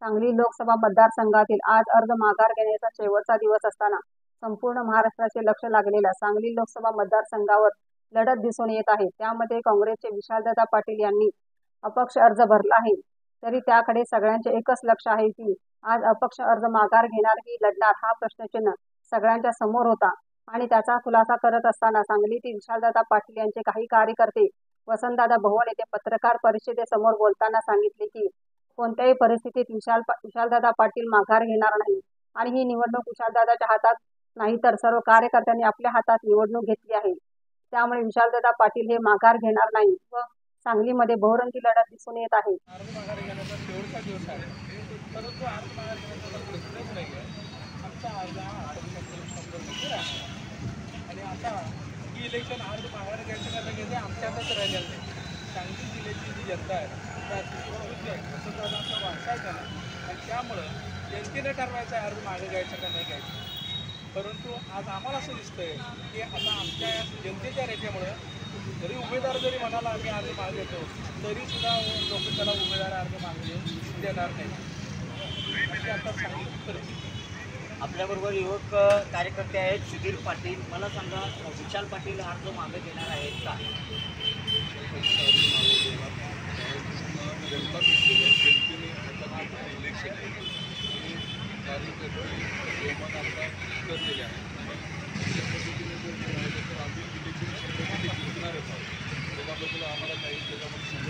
सांगली लोकसभा मतदारसंघातील आज अर्ज माघार घेण्याचा शेवटचा दिवस असताना संपूर्ण महाराष्ट्राचे लक्ष लागलेल्या सांगली लोकसभा मतदारसंघावर लढत दिसून येत आहे। त्यामध्ये काँग्रेसचे विशालदादा पाटील यांनी अपक्ष अर्ज भरला आहे। तरी त्याकडे सगळ्यांचे एकच लक्ष आहे की आज अपक्ष अर्ज माघार घेणार की लढणार हा प्रश्नचिन्ह सगळ्यांच्या समोर होता। आणि त्याचा खुलासा करत असताना सांगलीतील विशालदादा पाटील यांचे काही कार्यकर्ते वसंतदादा भवन येथे पत्रकार परिषदेसमोर बोलताना सांगितले की कोणत्याही परिस्थितीत विशालदादा पाटील माघार घेणार नाही आणि ही निवडणूक विशालदादाच्या हातात नाही तर सर्व कार्यकर्त्यांनी आपल्या हातात निवडणूक घेतली आहे। त्यामुळे विशालदादा पाटील हे माघार घेणार नाही व सांगलीमध्ये बहुरंगी लढत दिसून येत आहे। इलेक्शन अर्ज माघार घ्यायचं का नाही आमच्या हातात राहिलेलं नाही। सांगली जिल्ह्याची जी जनता आहे वसंतदादांचा वारसा आहे त्याला आणि त्यामुळं जनतेने ठरवायचं आहे अर्ज मागे घ्यायचं का नाही घ्यायचं। परंतु आज आम्हाला असं दिसतंय की आता आमच्या जनतेच्या रेट्यामुळं जरी उमेदवार जरी म्हणाला आम्ही अर्ज मागे घेतो तरीसुद्धा लोक त्याला उमेदवार अर्ज मागे देणार नाही। आता सांगली परिस्थिती आपल्याबरोबर युवक कार्यकर्ते आहेत सुधीर पाटील, मला सांगा विशाल पाटील अर्ज मागे घेणार आहेत का? इलेक्शन कार्यकर्ते करलेले आहे त्या पद्धतीने जर मिळालं तर आम्ही इलेक्शन जिंकणारच आहोत। त्याच्याबद्दल आम्हाला काही त्याच्यामध्ये